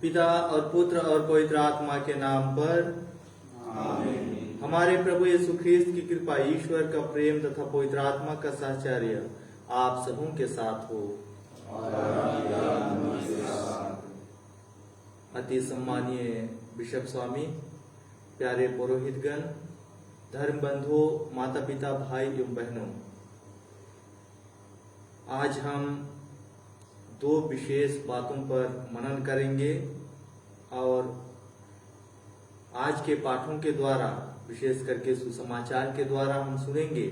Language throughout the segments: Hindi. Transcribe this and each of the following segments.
पिता और पुत्र और पवित्र आत्मा के नाम पर आमीन। हमारे प्रभु यीशु ख्रीस्त की कृपा, ईश्वर का प्रेम तथा पवित्र आत्मा का सहचर्य आप सबों के साथ हो। अति सम्मानीय बिशप स्वामी, प्यारे पुरोहितगण, धर्म बंधुओं, माता पिता, भाई एवं बहनों, आज हम दो विशेष बातों पर मनन करेंगे और आज के पाठों के द्वारा, विशेष करके सुसमाचार के द्वारा हम सुनेंगे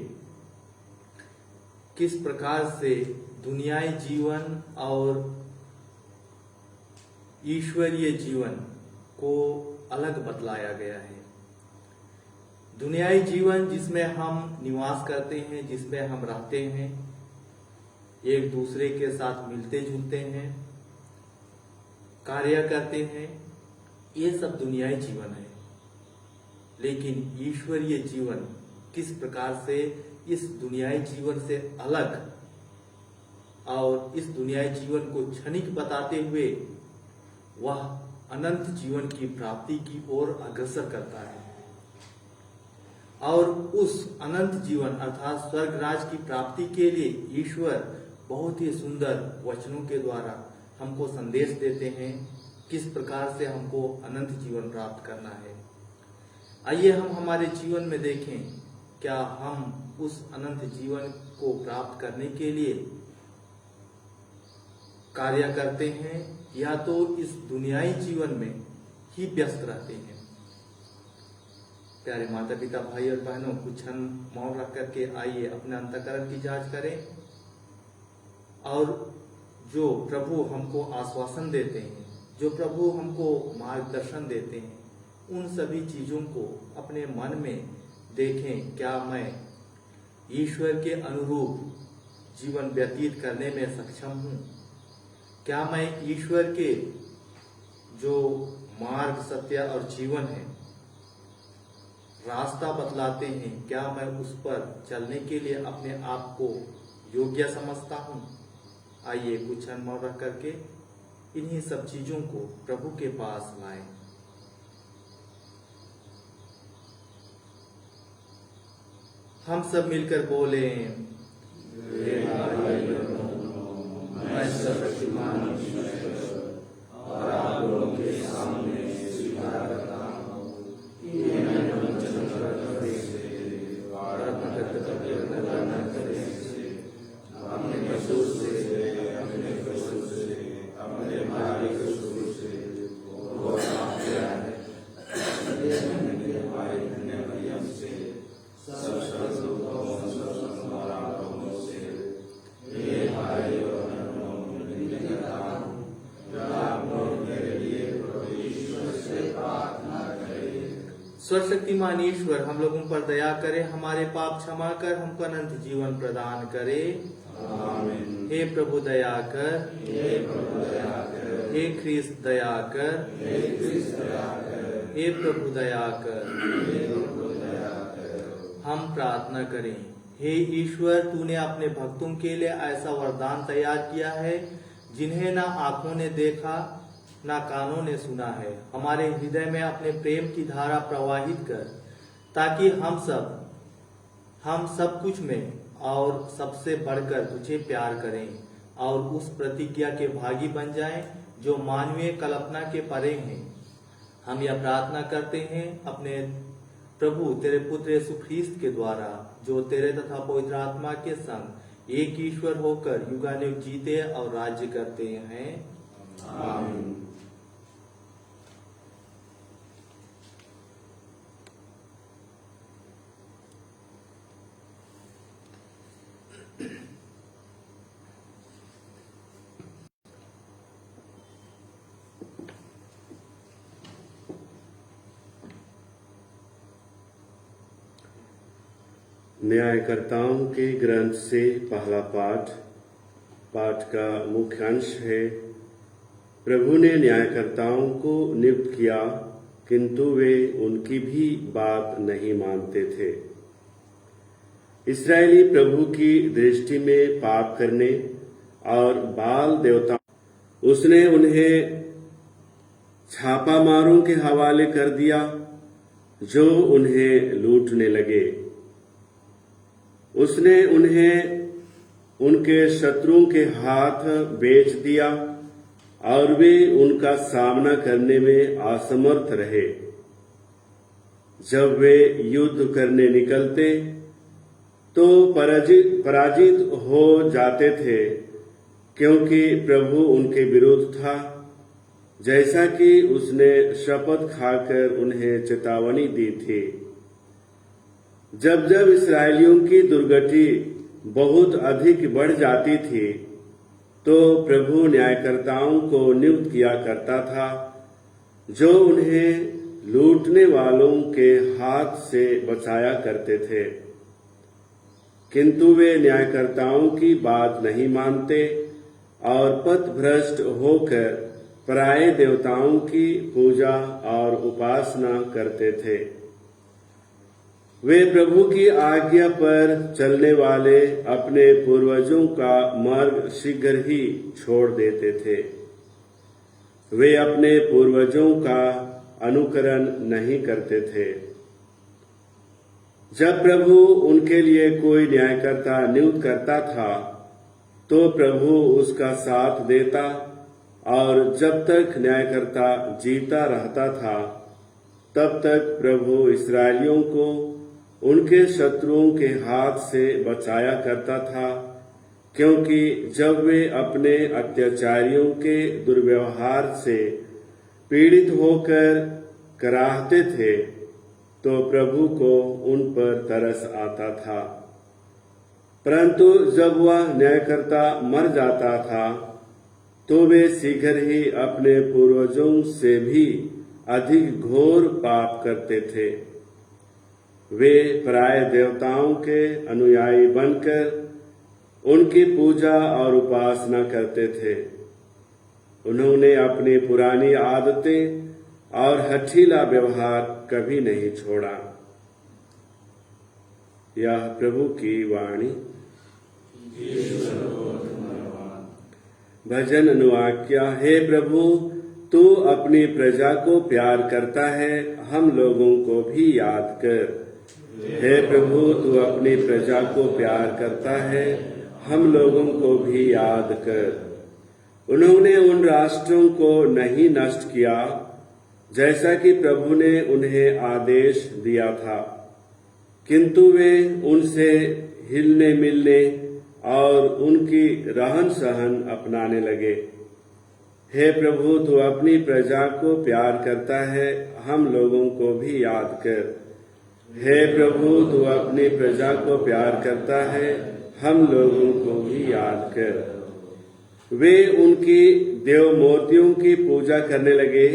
किस प्रकार से दुनियाई जीवन और ईश्वरीय जीवन को अलग बतलाया गया है। दुनियाई जीवन जिसमें हम निवास करते हैं, जिसमें हम रहते हैं, एक दूसरे के साथ मिलते जुलते हैं, कार्य करते हैं, ये सब दुनियाई जीवन है। लेकिन ईश्वरीय जीवन किस प्रकार से इस दुनियाई जीवन से अलग और इस दुनियाई जीवन को क्षणिक बताते हुए वह अनंत जीवन की प्राप्ति की ओर अग्रसर करता है। और उस अनंत जीवन अर्थात स्वर्ग राज की प्राप्ति के लिए ईश्वर बहुत ही सुंदर वचनों के द्वारा हमको संदेश देते हैं किस प्रकार से हमको अनंत जीवन प्राप्त करना है। आइए हम हमारे जीवन में देखें, क्या हम उस अनंत जीवन को प्राप्त करने के लिए कार्य करते हैं या तो इस दुनियाई जीवन में ही व्यस्त रहते हैं। प्यारे माता पिता, भाई और बहनों, कुछ क्षण मौन रख करके आइए अपने अंतःकरण की जांच करें और जो प्रभु हमको आश्वासन देते हैं, जो प्रभु हमको मार्गदर्शन देते हैं, उन सभी चीजों को अपने मन में देखें। क्या मैं ईश्वर के अनुरूप जीवन व्यतीत करने में सक्षम हूँ? क्या मैं ईश्वर के जो मार्ग, सत्य और जीवन है, रास्ता बतलाते हैं, क्या मैं उस पर चलने के लिए अपने आप को योग्य समझता हूँ? आइए कुछ क्षण मौन रख करके इन्हीं सब चीजों को प्रभु के पास लाएं। हम सब मिलकर बोलें, मैं सर्वशक्तिमान ईश्वर और आप लोगों के सामने स्वीकार करता हूँ कि मैंने वचन करने से और अपने कर्तव्य न करने से, अपने पशु से, अपने भाई कसूर से वो पाप किया है। मरियम से, सब सर्वोत्तम और आप लोगों से, हे भाई और बहनों, विनती करता सर्वशक्तिमान ईश्वर हम लोगों पर दया करे, हमारे पाप क्षमा कर हमको अनंत जीवन प्रदान करे। आमीन। हे प्रभु दया कर, हे प्रभु दया कर, हे ख्रीस्त दया कर, हे ख्रीस्त दया कर, हे प्रभु दया कर। हे प्रभु दया कर। हम प्रार्थना करें। हे ईश्वर, तूने अपने भक्तों के लिए ऐसा वरदान तैयार किया है जिन्हें ना आंखों ने देखा ना कानों ने सुना है। हमारे हृदय में अपने प्रेम की धारा प्रवाहित कर, ताकि हम सब कुछ में और सबसे बढ़कर तुझे प्यार करें और उस प्रतिज्ञा के भागी बन जाएं जो मानवीय कल्पना के परे हैं। हम यह प्रार्थना करते हैं अपने प्रभु तेरे पुत्र यीशु ख्रीस्त के द्वारा, जो तेरे तथा पवित्र आत्मा के संग एक ईश्वर होकर युगानुयुग जीते और राज्य करते हैं। आमीन। न्यायकर्ताओं के ग्रंथ से पहला पाठ का मुख्य अंश है। प्रभु ने न्यायकर्ताओं को नियुक्त किया, किंतु वे उनकी भी बात नहीं मानते थे। इस्राएली प्रभु की दृष्टि में पाप करने और बाल देवता, उसने उन्हें छापामारों के हवाले कर दिया जो उन्हें लूटने लगे। उसने उन्हें उनके शत्रुओं के हाथ बेच दिया और वे उनका सामना करने में असमर्थ रहे। जब वे युद्ध करने निकलते तो पराजित हो जाते थे, क्योंकि प्रभु उनके विरुद्ध था, जैसा कि उसने शपथ खाकर उन्हें चेतावनी दी थी। जब जब इस्राएलियों की दुर्गति बहुत अधिक बढ़ जाती थी, तो प्रभु न्यायकर्ताओं को नियुक्त किया करता था, जो उन्हें लूटने वालों के हाथ से बचाया करते थे। किंतु वे न्यायकर्ताओं की बात नहीं मानते और पथभ्रष्ट होकर पराये देवताओं की पूजा और उपासना करते थे। वे प्रभु की आज्ञा पर चलने वाले अपने पूर्वजों का मार्ग शीघ्र ही छोड़ देते थे। वे अपने पूर्वजों का अनुकरण नहीं करते थे। जब प्रभु उनके लिए कोई न्यायकर्ता नियुक्त करता था, तो प्रभु उसका साथ देता, और जब तक न्यायकर्ता जीता रहता था, तब तक प्रभु इस्राएलियों को उनके शत्रुओं के हाथ से बचाया करता था, क्योंकि जब वे अपने अत्याचारियों के दुर्व्यवहार से पीड़ित होकर कराहते थे, तो प्रभु को उन पर तरस आता था। परंतु जब वह न्यायकर्ता मर जाता था, तो वे शीघ्र ही अपने पूर्वजों से भी अधिक घोर पाप करते थे। वे पराये देवताओं के अनुयायी बनकर उनकी पूजा और उपासना करते थे। उन्होंने अपनी पुरानी आदतें और हठीला व्यवहार कभी नहीं छोड़ा। यह प्रभु की वाणी। भजन अनुवाक्या। हे प्रभु, तू अपनी प्रजा को प्यार करता है, हम लोगों को भी याद कर। हे प्रभु, तू अपनी प्रजा को प्यार करता है, हम लोगों को भी याद कर। उन्होंने उन राष्ट्रों को नहीं नष्ट किया, जैसा कि प्रभु ने उन्हें आदेश दिया था, किंतु वे उनसे हिलने मिलने और उनकी रहन सहन अपनाने लगे। हे प्रभु, तू अपनी प्रजा को प्यार करता है, हम लोगों को भी याद कर। हे प्रभु, तू अपनी प्रजा को प्यार करता है, हम लोगों को भी याद कर। वे उनकी देव मूर्तियों की पूजा करने लगे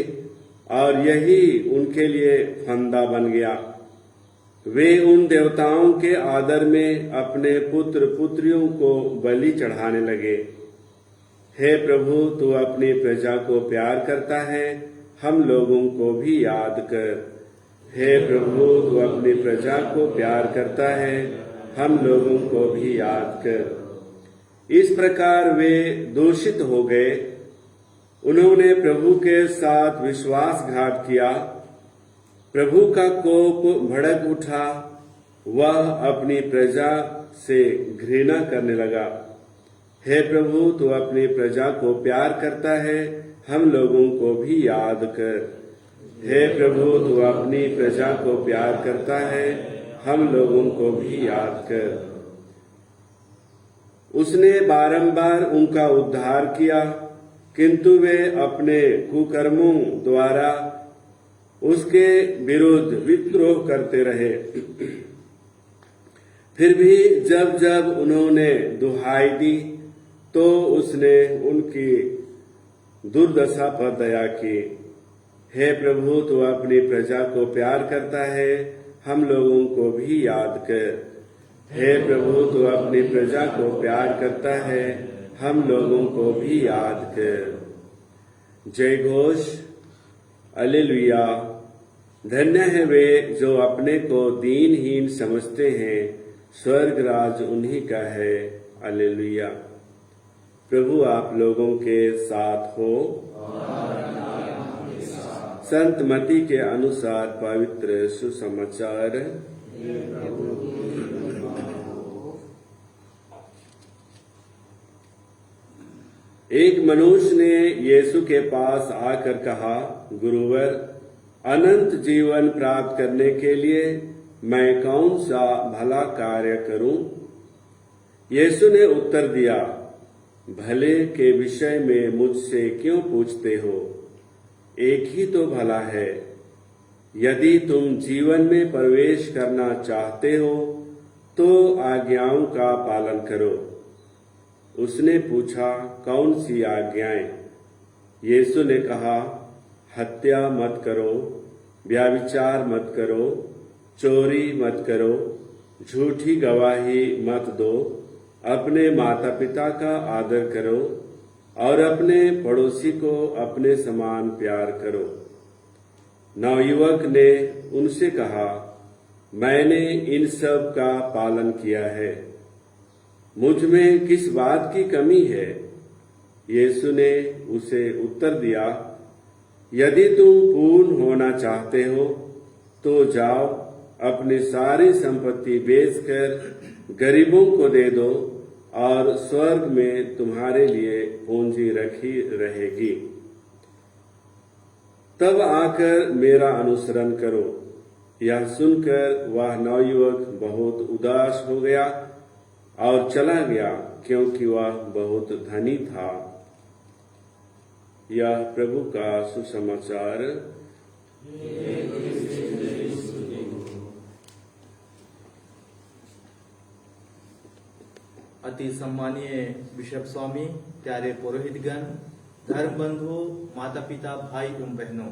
और यही उनके लिए फंदा बन गया। वे उन देवताओं के आदर में अपने पुत्र पुत्रियों को बलि चढ़ाने लगे। हे प्रभु, तू अपनी प्रजा को प्यार करता है, हम लोगों को भी याद कर। हे प्रभु, तू अपनी प्रजा को प्यार करता है, हम लोगों को भी याद कर। इस प्रकार वे दूषित हो गए। उन्होंने प्रभु के साथ विश्वासघात किया। प्रभु का कोप भड़क उठा, वह अपनी प्रजा से घृणा करने लगा। हे प्रभु, तू अपनी प्रजा को प्यार करता है, हम लोगों को भी याद कर। हे प्रभु, तू अपनी प्रजा को प्यार करता है, हम लोगों को भी याद कर। उसने बारंबार उनका उद्धार किया, किंतु वे अपने कुकर्मों द्वारा उसके विरुद्ध विद्रोह करते रहे। फिर भी जब जब उन्होंने दुहाई दी तो उसने उनकी दुर्दशा पर दया की। हे प्रभु, तू अपनी प्रजा को प्यार करता है, हम लोगों को भी याद कर। हे प्रभु, तू अपनी प्रजा को प्यार करता है, हम लोगों को भी याद कर। जय घोष, हालेलुया। धन्य है वे जो अपने को दीनहीन समझते हैं, स्वर्ग राज उन्हीं का है। हालेलुया। प्रभु आप लोगों के साथ हो। संत मती के अनुसार पवित्र सुसमाचार। एक मनुष्य ने यीशु के पास आकर कहा, गुरुवर, अनंत जीवन प्राप्त करने के लिए मैं कौन सा भला कार्य करूं? यीशु ने उत्तर दिया, भले के विषय में मुझसे क्यों पूछते हो? एक ही तो भला है। यदि तुम जीवन में प्रवेश करना चाहते हो तो आज्ञाओं का पालन करो। उसने पूछा, कौन सी आज्ञाएं? यीशु ने कहा, हत्या मत करो, व्यभिचार मत करो, चोरी मत करो, झूठी गवाही मत दो, अपने माता पिता का आदर करो और अपने पड़ोसी को अपने समान प्यार करो। नवयुवक ने उनसे कहा, मैंने इन सब का पालन किया है, मुझ में किस बात की कमी है? यीशु ने उसे उत्तर दिया, यदि तुम पूर्ण होना चाहते हो तो जाओ, अपनी सारी संपत्ति बेचकर गरीबों को दे दो और स्वर्ग में तुम्हारे लिए पूंजी रखी रहेगी। तब आकर मेरा अनुसरण करो। यह सुनकर वह नवयुवक बहुत उदास हो गया और चला गया, क्योंकि वह बहुत धनी था। यह प्रभु का सुसमाचार। अति सम्मानीय बिशप स्वामी, प्यारे पुरोहितगण, धर्म बंधु, माता पिता, भाई एवं बहनों,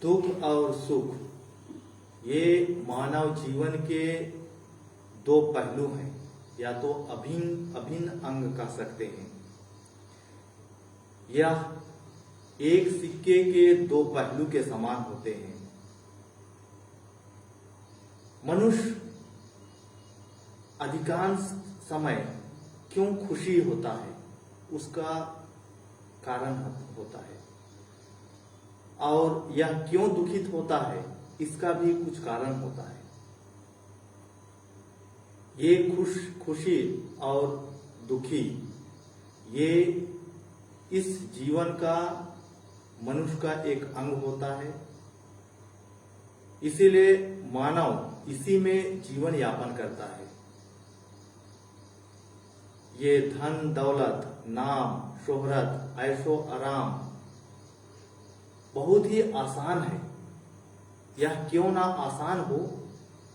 दुख और सुख ये मानव जीवन के दो पहलू हैं, या तो अभिन्न अंग कह सकते हैं। यह एक सिक्के के दो पहलू के समान होते हैं। मनुष्य अधिकांश समय क्यों खुशी होता है, उसका कारण होता है, और यह क्यों दुखित होता है, इसका भी कुछ कारण होता है। ये खुशी और दुखी, ये इस जीवन का, मनुष्य का एक अंग होता है। इसीलिए मानव इसी में जीवन यापन करता है। ये धन दौलत, नाम, शोहरत, ऐशो आराम बहुत ही आसान है। यह क्यों ना आसान हो,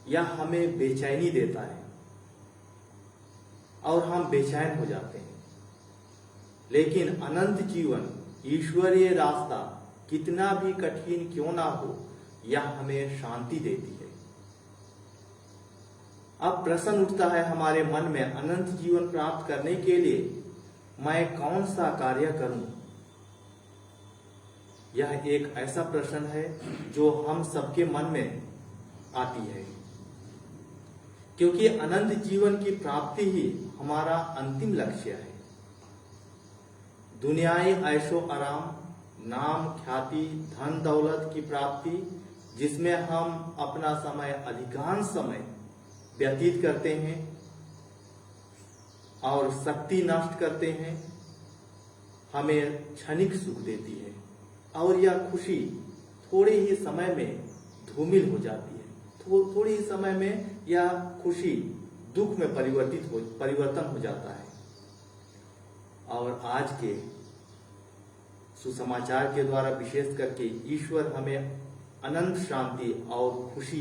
यह हमें बेचैनी देता है और हम बेचैन हो जाते हैं। लेकिन अनंत जीवन, ईश्वरीय रास्ता कितना भी कठिन क्यों ना हो, यह हमें शांति देती है। अब प्रश्न उठता है हमारे मन में, अनंत जीवन प्राप्त करने के लिए मैं कौन सा कार्य करूं? यह एक ऐसा प्रश्न है जो हम सबके मन में आती है, क्योंकि अनंत जीवन की प्राप्ति ही हमारा अंतिम लक्ष्य है। दुनियाई ऐशो आराम, नाम, ख्याति, धन दौलत की प्राप्ति, जिसमें हम अपना समय, अधिकांश समय व्यतीत करते हैं और शक्ति नष्ट करते हैं, हमें क्षणिक सुख देती है और यह खुशी थोड़े ही समय में धूमिल हो जाती है। थोड़े ही समय में यह खुशी दुख में परिवर्तन हो जाता है। और आज के सुसमाचार के द्वारा विशेष करके ईश्वर हमें अनंत शांति और खुशी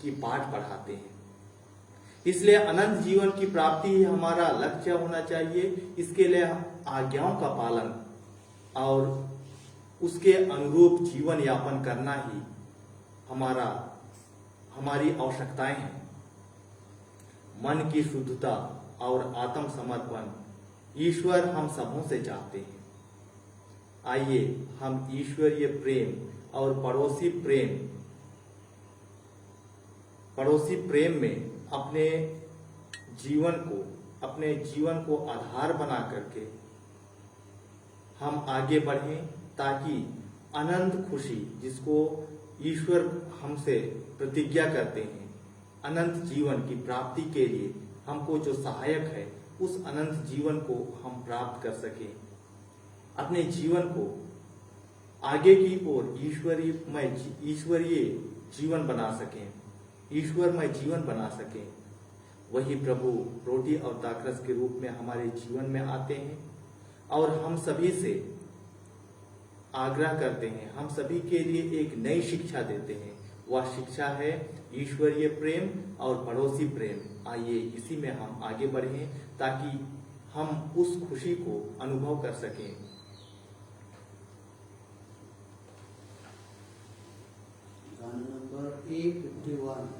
की पाठ पढ़ाते हैं। इसलिए अनंत जीवन की प्राप्ति ही हमारा लक्ष्य होना चाहिए। इसके लिए आज्ञाओं का पालन और उसके अनुरूप जीवन यापन करना ही हमारी आवश्यकताएं हैं। मन की शुद्धता और आत्म समर्पण ईश्वर हम सबों से चाहते हैं। आइए हम ईश्वरीय प्रेम और पड़ोसी प्रेम में अपने जीवन को आधार बना करके हम आगे बढ़ें, ताकि अनंत खुशी जिसको ईश्वर हमसे प्रतिज्ञा करते हैं, अनंत जीवन की प्राप्ति के लिए हमको जो सहायक है, उस अनंत जीवन को हम प्राप्त कर सकें। अपने जीवन को आगे की ओर ईश्वरीय जीवन बना सकें, ईश्वरमय जीवन बना सकें। वही प्रभु रोटी और दाखरस के रूप में हमारे जीवन में आते हैं और हम सभी से आग्रह करते हैं, हम सभी के लिए एक नई शिक्षा देते हैं। वह शिक्षा है ईश्वरीय प्रेम और पड़ोसी प्रेम। आइए इसी में हम आगे बढ़ें, ताकि हम उस खुशी को अनुभव कर सकें। गाना नंबर 851।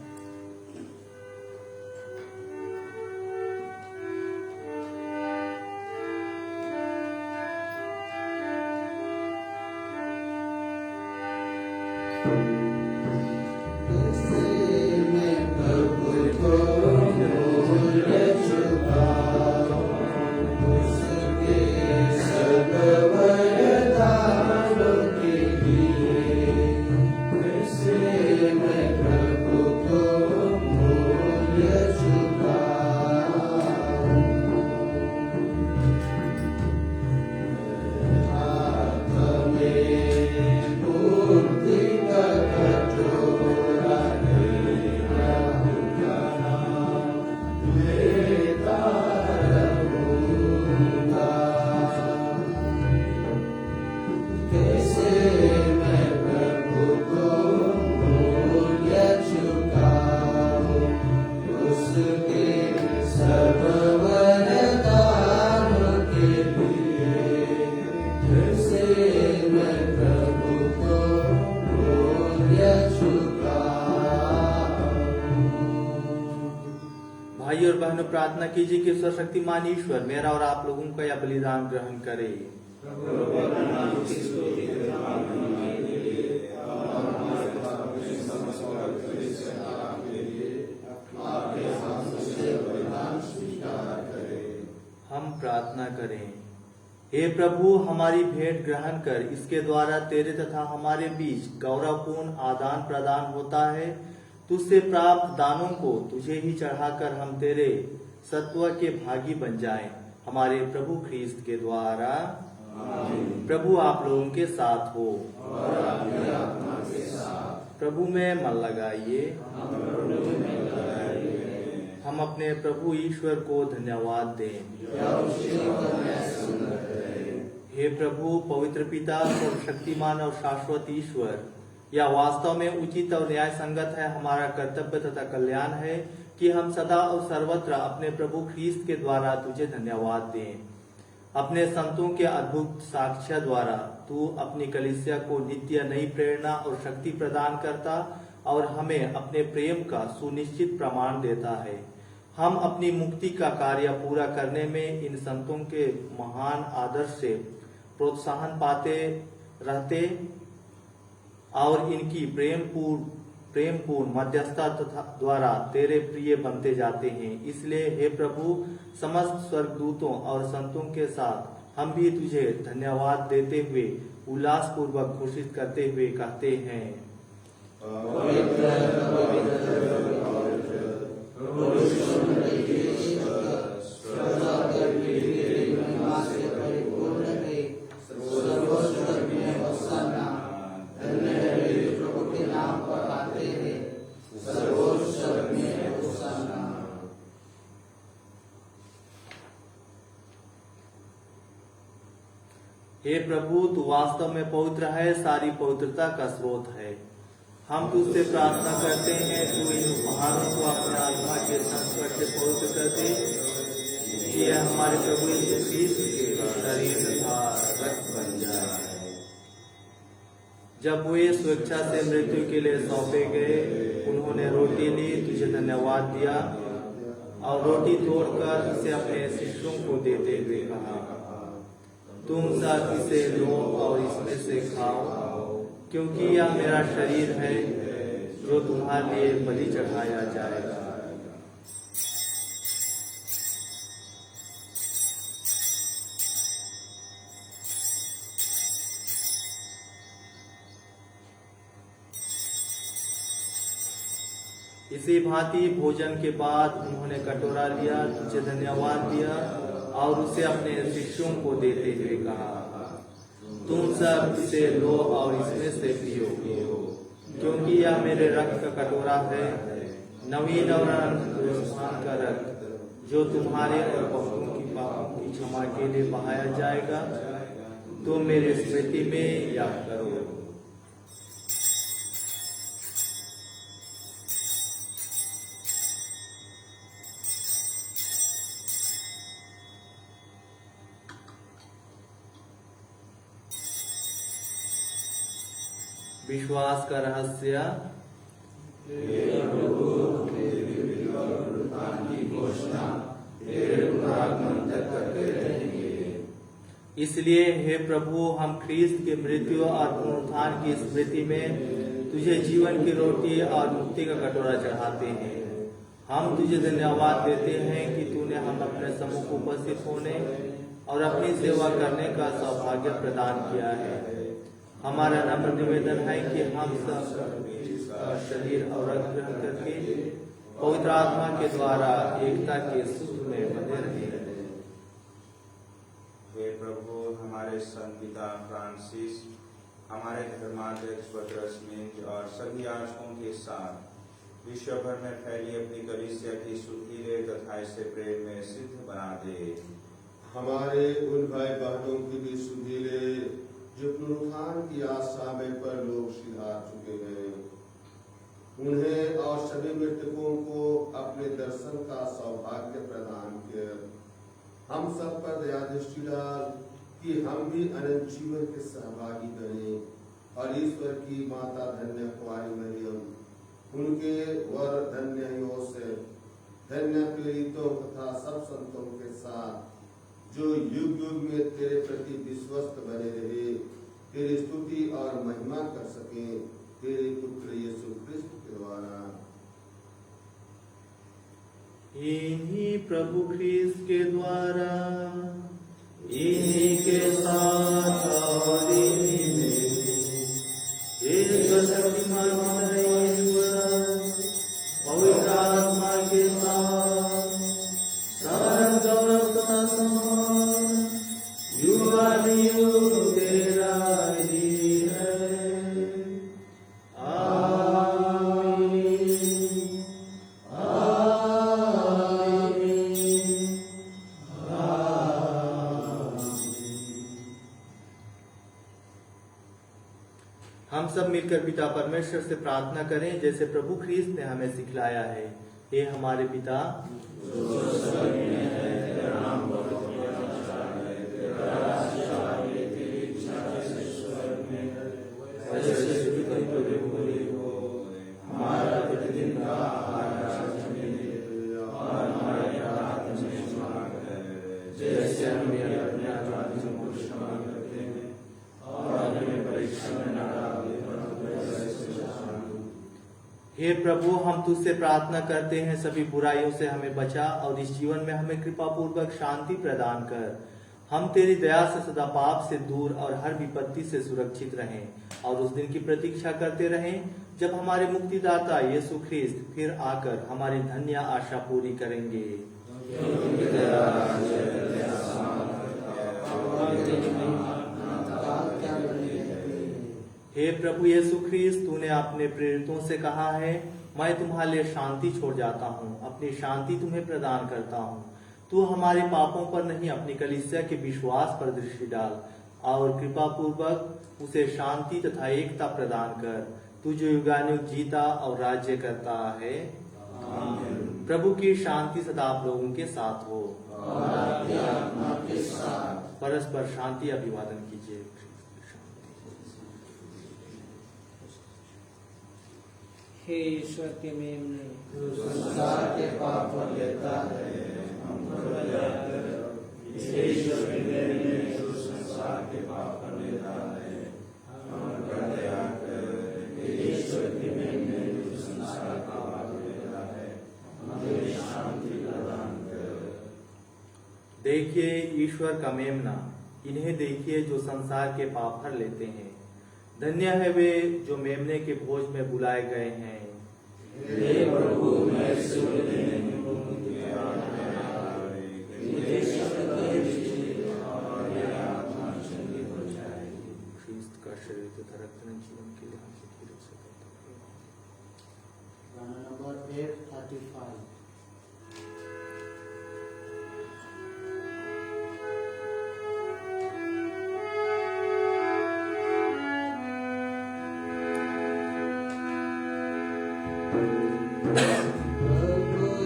भाई और बहनों, प्रार्थना कीजिए कि सर्वशक्तिमान ईश्वर मेरा और आप लोगों का यह बलिदान ग्रहण करे। हम प्रार्थना करें। हे प्रभु, हमारी भेंट ग्रहण कर इसके द्वारा तेरे तथा हमारे बीच गौरवपूर्ण आदान प्रदान होता है। तुझसे प्राप्त दानों को तुझे ही चढ़ाकर हम तेरे सत्व के भागी बन जाएं। हमारे प्रभु ख्रीस्त के द्वारा। प्रभु आप लोगों के साथ हो और आपकी आत्मा के साथ। प्रभु में मन लगाइए। हम अपने प्रभु ईश्वर को धन्यवाद दें। हे प्रभु, पवित्र पिता, सर्वशक्तिमान और शाश्वत ईश्वर, यह वास्तव में उचित और न्याय संगत है, हमारा कर्तव्य तथा कल्याण है कि हम सदा और सर्वत्र अपने प्रभु ख्रीस्त के द्वारा तुझे धन्यवाद दें। अपने संतों के अद्भुत साक्ष्य द्वारा तू अपनी कलीसिया को नित्य नई प्रेरणा और शक्ति प्रदान करता और हमें अपने प्रेम का सुनिश्चित प्रमाण देता है। हम अपनी मुक्ति का कार्य पूरा करने में इन संतों के महान आदर्श से प्रोत्साहन पाते रहते और इनकी प्रेमपूर्ण मध्यस्थता द्वारा तेरे प्रिय बनते जाते हैं। इसलिए हे प्रभु, समस्त स्वर्गदूतों और संतों के साथ हम भी तुझे धन्यवाद देते हुए उल्लासपूर्वक घोषित करते हुए कहते हैं, हे प्रभु, तू वास्तव में पवित्र है, सारी पवित्रता का स्रोत है। हम तुझसे प्रार्थना करते हैं, तू इन उपहारों को अपने आत्मा के संकट से पवित्र कर दे, कि यह हमारे प्रभु यीशु मसीह के शरीर तथा रक्त बन जाए। जब वे स्वेच्छा से मृत्यु के लिए सौंपे गए, उन्होंने रोटी ली, तुझे धन्यवाद दिया और रोटी तोड़कर इसे अपने शिष्यों को देते हुए कहा, तुम सब इसे लो और इसमें से खाओ, क्योंकि यह मेरा शरीर है जो तुम्हारे लिए बलि चढ़ाया जाएगा। इसी भांति भोजन के बाद उन्होंने कटोरा लिया, तुझे धन्यवाद दिया और उसे अपने शिष्यों को देते हुए कहा, तुम सब इसे लो और इसमें से पियो, क्योंकि यह मेरे रक्त का कटोरा है, नवीन और अनंत का रक्त, जो तुम्हारे और बहुतों की पापों की क्षमा के लिए बहाया जाएगा। तुम मेरी स्मृति में याद करो। विश्वास का रहस्य। इसलिए हे प्रभु, हम ख्रीस्त की मृत्यु और पुनरुत्थान की स्मृति में तुझे जीवन की रोटी और मुक्ति का कटोरा चढ़ाते हैं। हम तुझे धन्यवाद देते हैं कि तूने हम अपने सम्मुख उपस्थित होने और अपनी सेवा करने का सौभाग्य प्रदान किया है। हमारा नम्र निवेदन है कि हम सब शरीर और रक्त ग्रहण करके पवित्र आत्मा के द्वारा एकता के सूत्र में बंधे रहे। हे प्रभु, हमारे संत पिता फ्रांसिस, हमारे धर्माध्यक्ष स्मिथ और सभी याजकों के साथ विश्व भर में फैली अपनी कलीसिया की सुधीरे तथा इसे प्रेम में सिद्ध बना दे। हमारे उन भाई बहनों की भी सुधीरे जो पुनरुत्थान की आशा में परलोक सिधार चुके हैं, उन्हें और सभी मृतकों को अपने दर्शन का सौभाग्य प्रदान कर हम सब पर दया दृष्टि डाल कि हम भी अनंत जीवन के सहभागी बने और ईश्वर की माता धन्य कुंवारी मरियम, उनके वर धन्य योसेफ, धन्य प्रेरितों तथा सब संतों के साथ जो युग युग में तेरे प्रति विश्वस्त बने रहे, तेरी स्तुति और महिमा कर सके, तेरे पुत्र यीशु क्रिस्त के द्वारा। इन्हीं प्रभु ख्रीस्त के द्वारा, इन्हीं के साथ और इन्हीं में एक शक्तिमान ईश्वर पवित्र आत्मा के साथ सारा गौरव तथा सम्मान युगानुयुग तेरा ही है। आमीन, आमीन, आमीन। हम सब मिलकर पिता परमेश्वर से प्रार्थना करें जैसे प्रभु ख्रीस्त ने हमें सिखलाया है। हे हमारे पिता, हे प्रभु, हम तुझसे प्रार्थना करते हैं, सभी बुराइयों से हमें बचा और इस जीवन में हमें कृपा पूर्वक शांति प्रदान कर। हम तेरी दया से सदा पाप से दूर और हर विपत्ति से सुरक्षित रहें और उस दिन की प्रतीक्षा करते रहें जब हमारे मुक्तिदाता यीशु ख्रिस्त फिर आकर हमारी धन्य आशा पूरी करेंगे। हे प्रभु यीशु ख्रिस्त, तूने अपने प्रेरितों से कहा है, मैं तुम्हारे लिए शांति छोड़ जाता हूँ, अपनी शांति तुम्हें प्रदान करता हूँ। तू हमारे पापों पर नहीं, अपनी कलीसिया के विश्वास पर दृष्टि डाल और कृपा पूर्वक उसे शांति तथा एकता प्रदान कर। तू जो युगानुयुग जीता और राज्य करता है। प्रभु की शांति सदा आप लोगों के साथ हो। परस्पर शांति अभिवादन कीजिए। हे ईश्वर के मेमने, संसार के पाप पर लेता है, हमको दया कर। हे ईश्वर के मेमने, जो संसार के पाप पर लेता है, हम पर दया कर। हे ईश्वर के मेमने, जो संसार के पाप पर लेता है, हमें शांति प्रदान कर। देखिए ईश्वर का मेमना, इन्हें देखिए जो संसार के पाप हर लेते हैं। धन्य है वे जो मेमने के भोज में बुलाए गए हैं। हे प्रभु, मैं ख्रिस्त का शरीर तथा रक्त जीवन के लिए हमसे पीड़ित सताता है। गाना नंबर 835। प्रभु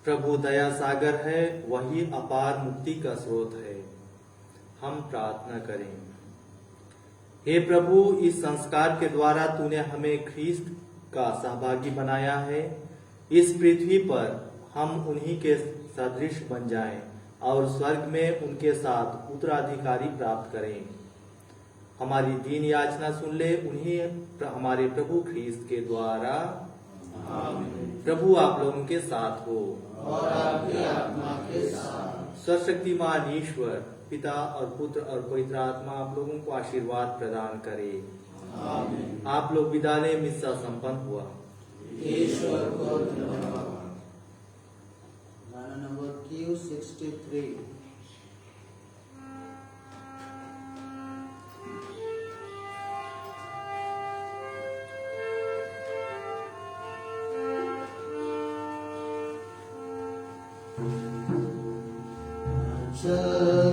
प्रभु दया सागर है, वही अपार मुक्ति का स्रोत है। हम प्रार्थना करें। हे प्रभु, इस संस्कार के द्वारा तूने हमें ख्रीस्त का सहभागी बनाया है। इस पृथ्वी पर हम उन्हीं के सदृश बन जाएं और स्वर्ग में उनके साथ उत्तराधिकारी प्राप्त करें। हमारी दीन याचना सुन ले उन्हीं हमारे प्रभु ख्रीस्त के द्वारा। प्रभु आप लोगों के साथ हो और आपकी आत्मा के साथ। सर्वशक्तिमान ईश्वर पिता और पुत्र और पवित्र आत्मा आप लोगों को आशीर्वाद प्रदान करे। आमीन। आप लोग विदा लें, मिस्सा संपन्न हुआ। ईश्वर को धन्यवाद। गाना नंबर Q63। चल